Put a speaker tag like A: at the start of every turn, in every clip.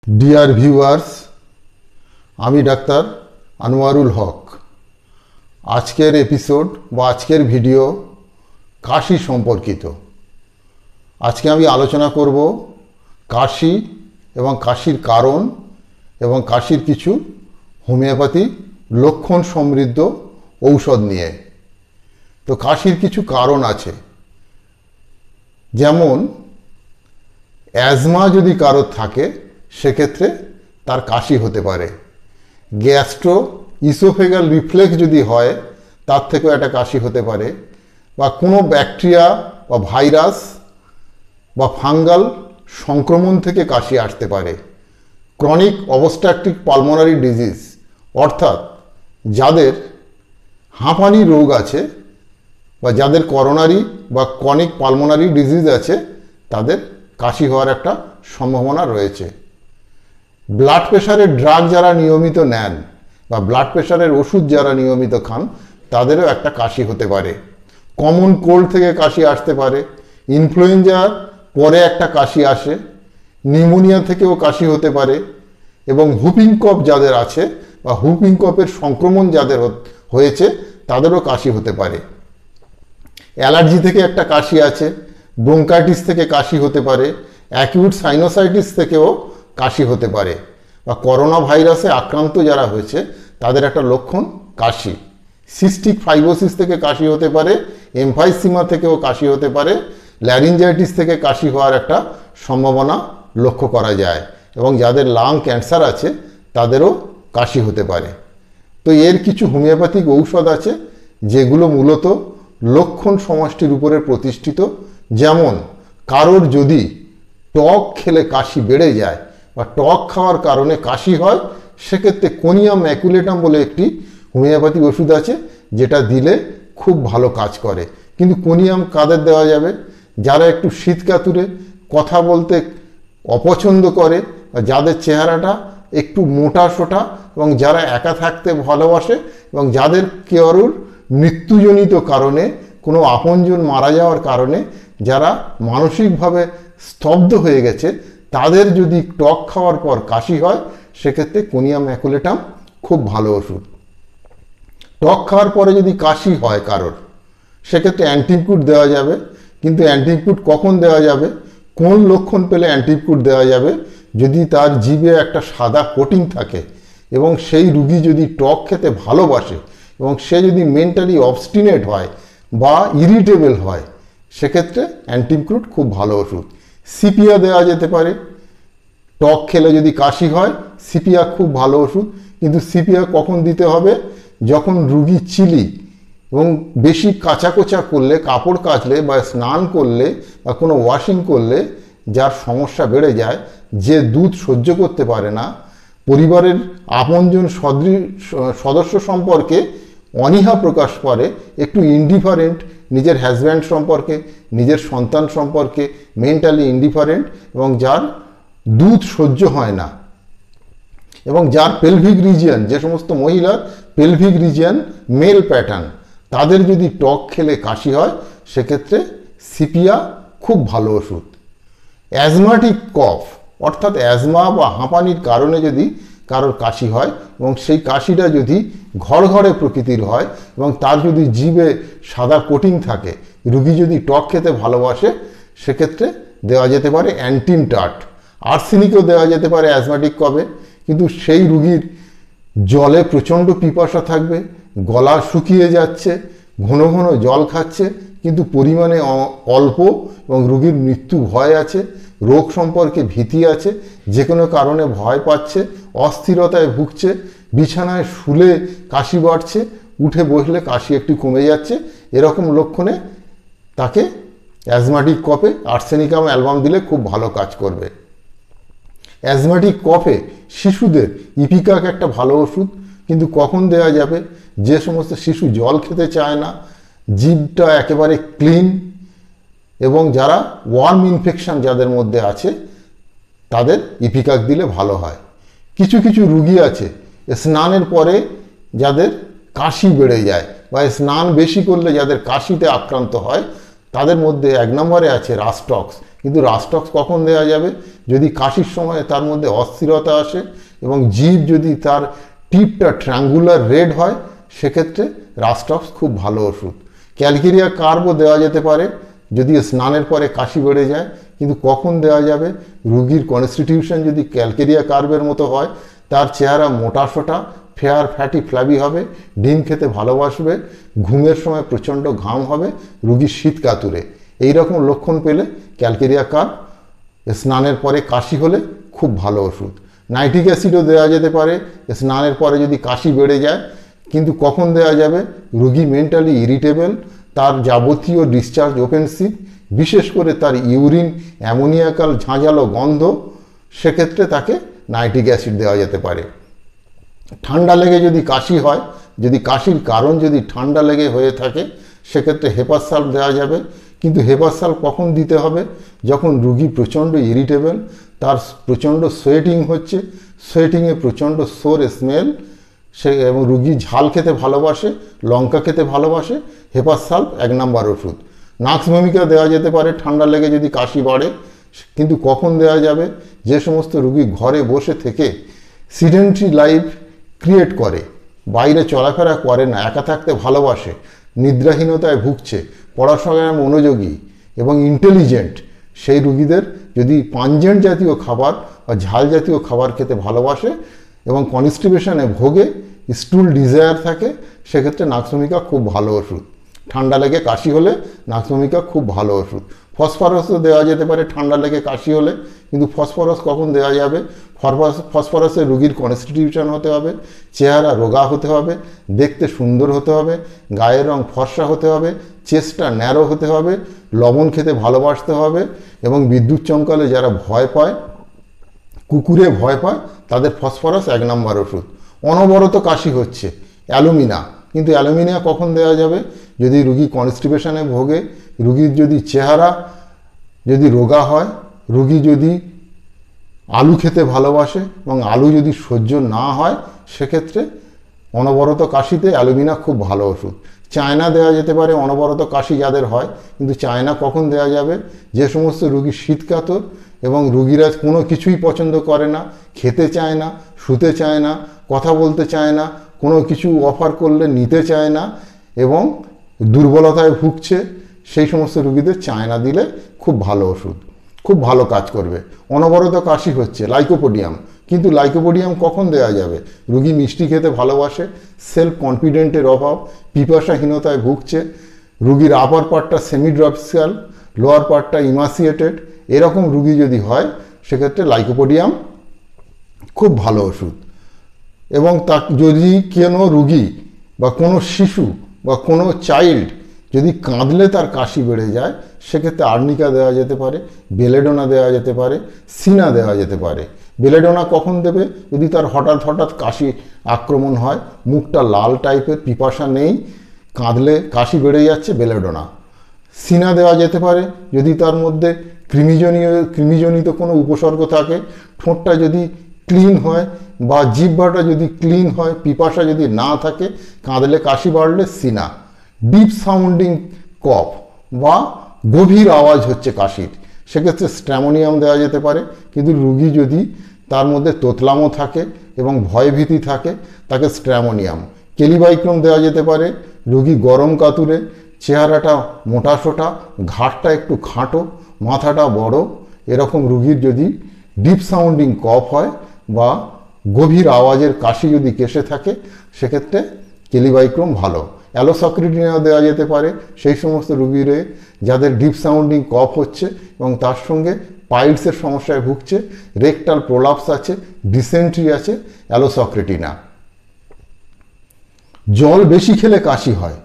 A: Dear viewers, আমি doctor Anwarul Haque. আজকের episode বা আজকের ভিডিও কাশি সম্পর্কিত। আজকে আমি আলোচনা করব কাশি এবং কাশির কারণ এবং কাশির কিছু হোমিওপ্যাথি লক্ষণ সমৃদ্ধ ঔষধ নিয়ে। তো কাশির কিছু কারণ আছে, যেমন অ্যাজমা যদি কারোর থাকে সেক্ষেত্রে তার কাশি হতে পারে। গ্যাস্ট্রো ইসোফেগাল রিফ্লেক্স যদি হয় তার থেকেও একটা কাশি হতে পারে, বা কোনো ব্যাকটেরিয়া বা ভাইরাস বা ফাঙ্গাল সংক্রমণ থেকে কাশি আসতে পারে। ক্রনিক অবস্ট্রাকটিভ পালমোনারি ডিজিজ, অর্থাৎ যাদের হাঁপানি রোগ আছে বা যাদের করোনারি বা ক্রনিক পালমোনারি ডিজিজ আছে তাদের কাশি হওয়ার একটা সম্ভাবনা রয়েছে। ব্লাড প্রেশারের ড্রাগ যারা নিয়মিত নেন বা ব্লাড প্রেশারের ওষুধ যারা নিয়মিত খান তাদেরও একটা কাশি হতে পারে। কমন কোল্ড থেকে কাশি আসতে পারে, ইনফ্লুয়েঞ্জার পরে একটা কাশি আসে, নিউমোনিয়া থেকেও কাশি হতে পারে, এবং হুপিং কফ যাদের আছে বা হুপিং কফের সংক্রমণ যাদের হয়েছে তাদেরও কাশি হতে পারে। অ্যালার্জি থেকে একটা কাশি আছে, ব্রঙ্কাইটিস থেকে কাশি হতে পারে, অ্যাকিউট সাইনোসাইটিস থেকেও কাশি হতে পারে, বা করোনা ভাইরাসে আক্রান্ত যারা হয়েছে তাদের একটা লক্ষণ কাশি। সিস্টিক ফাইব্রোসিস থেকে কাশি হতে পারে, এমফাইসিমা থেকেও কাশি হতে পারে, ল্যারিঞ্জাইটিস থেকে কাশি হওয়ার একটা সম্ভাবনা লক্ষ্য করা যায়, এবং যাদের লাং ক্যান্সার আছে তাদেরও কাশি হতে পারে। তো এর কিছু হোমিওপ্যাথিক ঔষধ আছে যেগুলো মূলত লক্ষণ সমষ্টির উপরে প্রতিষ্ঠিত। যেমন কারোর যদি টক খেলে কাশি বেড়ে যায় বা টক খাওয়ার কারণে কাশি হয়, সেক্ষেত্রে কোনিয়াম ম্যাকুলেটাম বলে একটি হোমিওপ্যাথিক ওষুধ আছে যেটা দিলে খুব ভালো কাজ করে। কিন্তু কোনিয়াম কাদের দেওয়া যাবে? যারা একটু শীতকাতুরে কথা বলতে অপছন্দ করে, যাদের চেহারাটা একটু মোটা সোটা, এবং যারা একা থাকতে ভালোবাসে, এবং যাদের কারোর মৃত্যুজনিত কারণে কোনো আপনজন মারা যাওয়ার কারণে যারা মানসিকভাবে স্তব্ধ হয়ে গেছে, তাদের যদি টক খাওয়ার পর কাশি হয় সেক্ষেত্রে কোনিয়াম ম্যাকুলেটাম খুব ভালো ওষুধ। টক খাওয়ার পরে যদি কাশি হয় কারোর, সেক্ষেত্রে অ্যান্টিকুট দেওয়া যাবে। কিন্তু অ্যান্টিকুট কখন দেওয়া যাবে, কোন লক্ষণ পেলে অ্যান্টিকুট দেওয়া যাবে? যদি তার জিভে একটা সাদা কোটিং থাকে এবং সেই রুগী যদি টক খেতে ভালোবাসে এবং সে যদি মেন্টালি অবস্টিনেট হয় বা ইরিটেবল হয়, সেক্ষেত্রে অ্যান্টিকুট খুব ভালো ওষুধ। সিপিয়া দেওয়া যেতে পারে। টক খেলে যদি কাশি হয় সিপিয়া খুব ভালো ওষুধ। কিন্তু সিপিয়া কখন দিতে হবে? যখন রুগী চিলি এবং বেশি কাচাকোচা করলে, কাপড় কাচলে বা স্নান করলে বা কোনো ওয়াশিং করলে যার সমস্যা বেড়ে যায়, যে দুধ সহ্য করতে পারে না, পরিবারের আপনজন সদস্য সম্পর্কে অনীহা প্রকাশ করে, একটু ইনডিফারেন্ট নিজের হাজব্যান্ড সম্পর্কে, নিজের সন্তান সম্পর্কে মেন্টালি ইনডিফারেন্ট, এবং যার দুধ সহ্য হয় না, এবং যার পেলভিক রিজিয়ন, যে সমস্ত মহিলার পেলভিক রিজিয়ন মেল প্যাটার্ন, তাদের যদি টক খেলে কাশি হয় সেক্ষেত্রে সিপিয়া খুব ভালো ওষুধ। অ্যাজমাটিক কফ, অর্থাৎ অ্যাজমা বা হাঁপানির কারণে যদি কারোর কাশি হয় এবং সেই কাশিটা যদি ঘড়ঘড়ে প্রকৃতির হয় এবং তার যদি জিভে সাদা কোটিং থাকে, রুগী যদি টক খেতে ভালোবাসে, সেক্ষেত্রে দেওয়া যেতে পারে অ্যান্টিনটাট। আর্সেনিকও দেওয়া যেতে পারে অ্যাজমাটিক কফে। কিন্তু সেই রুগীর জলে প্রচণ্ড পিপাসা থাকবে, গলা শুকিয়ে যাচ্ছে, ঘন ঘন জল খাচ্ছে, কিন্তু পরিমাণে অল্প, এবং রুগীর মৃত্যু ভয় আছে, রোগ সম্পর্কে ভীতি আছে, যে কোনো কারণে ভয় পাচ্ছে, অস্থিরতায় ভুগছে, বিছানায় শুলে কাশি বাড়ছে, উঠে বসলে কাশি একটু কমে যাচ্ছে, এরকম লক্ষণে তাকে অ্যাজমাটিক কফে আর্সেনিকাম অ্যালবাম দিলে খুব ভালো কাজ করবে। অ্যাজমাটিক কফে শিশুদের ইপিকাক একটা ভালো ওষুধ। কিন্তু কখন দেওয়া যাবে? যে সমস্ত শিশু জল খেতে চায় না, জিভটা একেবারে ক্লিন, এবং যারা ওয়ার্ম ইনফেকশন যাদের মধ্যে আছে তাদের ইপিকাক দিলে ভালো হয়। কিছু কিছু রুগী আছে স্নানের পরে যাদের কাশি বেড়ে যায় বা স্নান বেশি করলে যাদের কাশিতে আক্রান্ত হয়, তাদের মধ্যে 1 নম্বরে আছে রাস্টক্স। কিন্তু রাস্টক্স কখন দেওয়া যাবে? যদি কাশির সময় তার মধ্যে অস্থিরতা আসে এবং জিভ যদি তার টিপটা ট্রায়াঙ্গুলার রেড হয়, সেক্ষেত্রে রাস্টক্স খুব ভালো ওষুধ। ক্যালকেরিয়া কার্বও দেওয়া যেতে পারে যদি স্নানের পরে কাশি বেড়ে যায়, কিন্তু কখন দেওয়া যাবে? রুগীর কনস্টিটিউশন যদি ক্যালকেরিয়া কার্বের মতো হয়, তার চেহারা মোটাসোটা, ফেয়ার ফ্যাটি ফ্ল্যাবি হবে, ডিম খেতে ভালোবাসবে, ঘুমের সময় প্রচণ্ড ঘাম হবে, রুগীর শীত কাতুরে, এইরকম লক্ষণ পেলে ক্যালকেরিয়া কার্ব স্নানের পরে কাশি হলে খুব ভালো ওষুধ। নাইট্রিক অ্যাসিডও দেওয়া যেতে পারে স্নানের পরে যদি কাশি বেড়ে যায়, কিন্তু কখন দেওয়া যাবে? রুগী মেন্টালি ইরিটেবল, তার যাবতীয় ডিসচার্জ ওপেনসিভ, বিশেষ করে তার ইউরিন অ্যামোনিয়াকাল ঝাঁঝালো গন্ধ, সেক্ষেত্রে তাকে নাইট্রিক অ্যাসিড দেওয়া যেতে পারে। ঠান্ডা লেগে যদি কাশি হয়, যদি কাশির কারণ যদি ঠান্ডা লেগে হয়ে থাকে, সেক্ষেত্রে হেপার সালফ দেওয়া যাবে। কিন্তু হেপার সালফ কখন দিতে হবে? যখন রুগী প্রচণ্ড ইরিটেবল, তার প্রচণ্ড সোয়েটিং হচ্ছে, সোয়েটিংয়ে প্রচণ্ড সোর স্মেল, এবং রুগী ঝাল খেতে ভালোবাসে, লঙ্কা খেতে ভালোবাসে, হেপার সালফ 1 নম্বর ওষুধ। নাক্স ভূমিকা দেওয়া যেতে পারে ঠান্ডা লেগে যদি কাশি বাড়ে, কিন্তু কখন দেওয়া যাবে? যে সমস্ত রুগী ঘরে বসে থেকে সিডেন্টারি লাইফ ক্রিয়েট করে, বাইরে চলাফেরা করে না, একা থাকতে ভালোবাসে, নিদ্রাহীনতায় ভুগছে, পড়াশোনায় মনোযোগী এবং ইন্টেলিজেন্ট, সেই রুগীদের যদি পাঞ্জেন্ট জাতীয় খাবার বা ঝাল জাতীয় খাবার খেতে ভালোবাসে এবং কনস্টিপেশনে ভোগে, স্টুল ডিজায়ার থাকে, সেক্ষেত্রে নাক্স ভূমিকা খুব ভালো ওষুধ। ঠান্ডা লেগে কাশি হলে নাক্স ভূমিকা খুব ভালো ওষুধ। ফসফরাসও দেওয়া যেতে পারে ঠান্ডা লেগে কাশি হলে, কিন্তু ফসফরাস কখন দেওয়া যাবে? ফসফরাসে রুগীর কনস্টিটিউশন হতে হবে, চেহারা রোগা হতে হবে, দেখতে সুন্দর হতে হবে, গায়ের রং ফর্সা হতে হবে, চেস্টটা ন্যারো হতে হবে, লবণ খেতে ভালোবাসতে হবে, এবং বিদ্যুৎ চমকালে যারা ভয় পায়, কুকুরে ভয় পায়, তাদের ফসফরাস 1 নম্বর ওষুধ। অনবরত কাশি হচ্ছে, অ্যালুমিনা, কিন্তু অ্যালুমিনিয়া কখন দেওয়া যাবে? যদি রুগী কনস্টিপেশনে ভোগে, রুগীর যদি চেহারা যদি রোগা হয়, রুগী যদি আলু খেতে ভালোবাসে এবং আলু যদি সহ্য না হয়, সেক্ষেত্রে অনবরত কাশিতে অ্যালুমিনা খুব ভালো ওষুধ। চায়না দেওয়া যেতে পারে অনবরত কাশি যাদের হয়, কিন্তু চায়না কখন দেওয়া যাবে? যে সমস্ত রুগী শীতকাতর এবং রুগীরা কোনো কিছুই পছন্দ করে না, খেতে চায় না, শুতে চায় না, কথা বলতে চায় না, কোনো কিছু অফার করলে নিতে চায় না এবং দুর্বলতায় ভুগছে, সেই সমস্ত রুগীদের চায়না দিলে খুব ভালো ওষুধ, খুব ভালো কাজ করবে। অনবরত কাশি হচ্ছে, লাইকোপোডিয়াম, কিন্তু লাইকোপোডিয়াম কখন দেওয়া যাবে? রুগী মিষ্টি খেতে ভালোবাসে, সেলফ কনফিডেন্টের অভাব, পিপাসাহীনতায় ভুগছে, রুগীর আপার পার্টটা সেমিড্রপসিয়াল, লোয়ার পার্টটা ইমাসিয়েটেড, এরকম রুগী যদি হয়, সেক্ষেত্রে লাইকোপোডিয়াম খুব ভালো ওষুধ। এবং তা যদি কোনো রুগী বা কোনো শিশু বা কোনো চাইল্ড যদি কাঁদলে তার কাশি বেড়ে যায়, সেক্ষেত্রে আর্নিকা দেওয়া যেতে পারে, বেলেডোনা দেওয়া যেতে পারে, সিনা দেওয়া যেতে পারে। বেলেডোনা কখন দেবে? যদি তার হঠাৎ হঠাৎ কাশি আক্রমণ হয়, মুখটা লাল টাইপের, পিপাসা নেই, কাঁদলে কাশি বেড়ে যাচ্ছে, বেলেডোনা। সিনা দেওয়া যেতে পারে যদি তার মধ্যে কৃমিজনিত কোনো উপসর্গ থাকে, ঠোঁটটা যদি ক্লিন হয় বা জিহ্বাটা যদি ক্লিন হয়, পিপাসা যদি না থাকে, কাঁদলে কাশি বাড়লে সিনা। ডিপ সাউন্ডিং কফ বা গভীর আওয়াজ হচ্ছে কাশির, সেক্ষেত্রে স্ট্র্যামোনিয়াম দেওয়া যেতে পারে। কিন্তু রুগী যদি তার মধ্যে তোতলামো থাকে এবং ভয়ভীতি থাকে, তাকে স্ট্র্যামোনিয়াম। কেলিবাইক্রম দেওয়া যেতে পারে রুগী গরম কাতুরে, চেহারাটা মোটাসোটা, ঘাড়টা একটু খাটো, মাথাটা বড়, এরকম রুগীর যদি ডিপ সাউন্ডিং কফ হয় বা গভীর আওয়াজের কাশি যদি কেসে থাকে, সেক্ষেত্রে কেলিবাইক্রম ভালো। অ্যালোসক্রিটিনা দেওয়া যেতে পারে সেই সমস্ত রুগীরে যাদের ডিপ সাউন্ডিং কফ হচ্ছে এবং তার সঙ্গে পাইলসের সমস্যায় ভুগছে, রেকটাল প্রোলাপস আছে, ডিসেন্ট্রি আছে, অ্যালোসক্রিটিনা। জল বেশি খেলে কাশি হয়,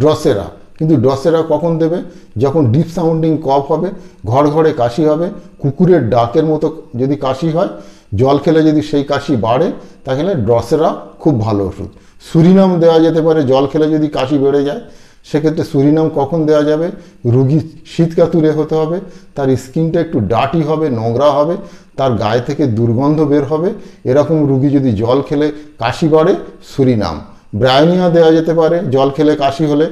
A: ড্রসেরা, কিন্তু ড্রসেরা কখন দেবে? যখন ডিপ সাউন্ডিং কফ হবে, ঘর ঘরে কাশি হবে, কুকুরের ডাকের মতো যদি কাশি হয়, জল খেলে যদি সেই কাশি বাড়ে, তাহলে ড্রসেরা খুব ভালো ওষুধ। সুরিনাম দেওয়া যেতে পারে জল খেলে যদি কাশি বেড়ে যায়, সেক্ষেত্রে সুরিনাম কখন দেওয়া যাবে? রুগী শীতকাতুরে হতে হবে, তার স্কিনটা একটু ডার্টি হবে, নোংরা হবে, তার গায়ে থেকে দুর্গন্ধ বের হবে, এরকম রুগী যদি জল খেলে কাশি বাড়ে, সুরিনাম। ব্রায়োনিয়া দেওয়া যেতে পারে জল খেলে কাশি হলে,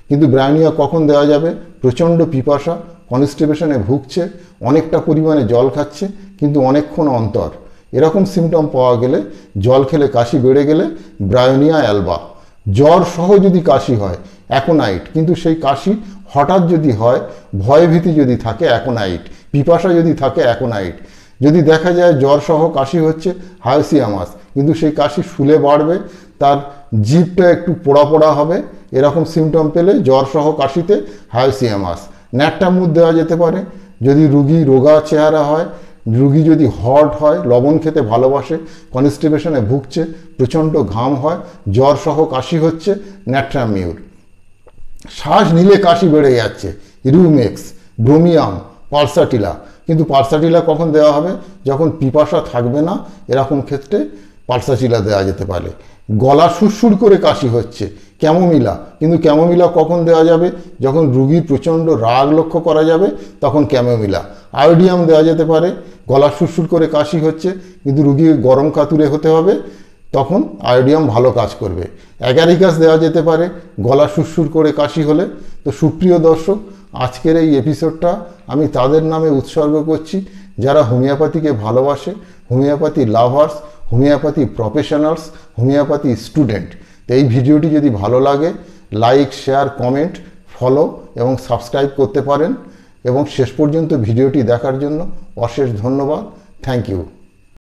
A: কিন্তু ব্রায়োনিয়া কখন দেওয়া যাবে? প্রচণ্ড পিপাসা, কনস্টিপেশনে ভুগছে, অনেকটা পরিমাণে জল খাচ্ছে কিন্তু অনেকক্ষণ অন্তর, এরকম সিমটম পাওয়া গেলে, জল খেলে কাশি বেড়ে গেলে ব্রায়োনিয়া অ্যালবা। জ্বর সহ যদি কাশি হয় অ্যাকোনাইট, কিন্তু সেই কাশি হঠাৎ যদি হয়, ভয়ভীতি যদি থাকে অ্যাকোনাইট, পিপাসা যদি থাকে অ্যাকোনাইট। যদি দেখা যায় জ্বর সহ কাশি হচ্ছে হায়োসিয়ামাস, কিন্তু সেই কাশি ফুলে বাড়বে, তার জিভটা একটু পোড়া পোড়া হবে, এরকম সিমটম পেলে জ্বর সহ কাশিতে হায়োসিয়ামাস। ন্যাট্টামুর দেওয়া যেতে পারে যদি রুগী রোগা চেহারা হয়, রুগী যদি হট হয়, লবণ খেতে ভালোবাসে, কনস্টিপেশনে ভুগছে, প্রচণ্ড ঘাম হয়, জ্বর সহ কাশি হচ্ছে, ন্যাট্রামিউর। শ্বাস নিলে কাশি বেড়ে যাচ্ছে, ইরুমেক্স, ব্রোমিয়াম, পালসাটিলা। কিন্তু পালসাটিলা কখন দেওয়া হবে? যখন পিপাসা থাকবে না, এরকম ক্ষেত্রে পালসাটিলা দেওয়া যেতে পারে। গলা সুরসুর করে কাশি হচ্ছে, ক্যামোমিলা। কিন্তু ক্যামোমিলা কখন দেওয়া যাবে? যখন রুগীর প্রচণ্ড রাগ লক্ষ্য করা যাবে, তখন ক্যামোমিলা। আয়োডিয়াম দেওয়া যেতে পারে। গলা সুরসুর করে কাশি হচ্ছে কিন্তু রুগী গরম কাতুরে হতে হবে, তখন আয়োডিয়াম ভালো কাজ করবে। অ্যাগারিকাস দেওয়া যেতে পারে গলা সুরসুর করে কাশি হলে। তো সুপ্রিয় দর্শক, আজকের এই এপিসোডটা আমি তাদের নামে উৎসর্গ করছি যারা হোমিওপ্যাথিকে ভালোবাসে, homeopathy lovers, homeopathy professionals, homeopathy student. তো এই ভিডিওটি যদি ভালো লাগে, লাইক, শেয়ার, কমেন্ট, ফলো এবং সাবস্ক্রাইব করতে পারেন। এবং শেষ পর্যন্ত ভিডিওটি দেখার জন্য অশেষ ধন্যবাদ। Thank you.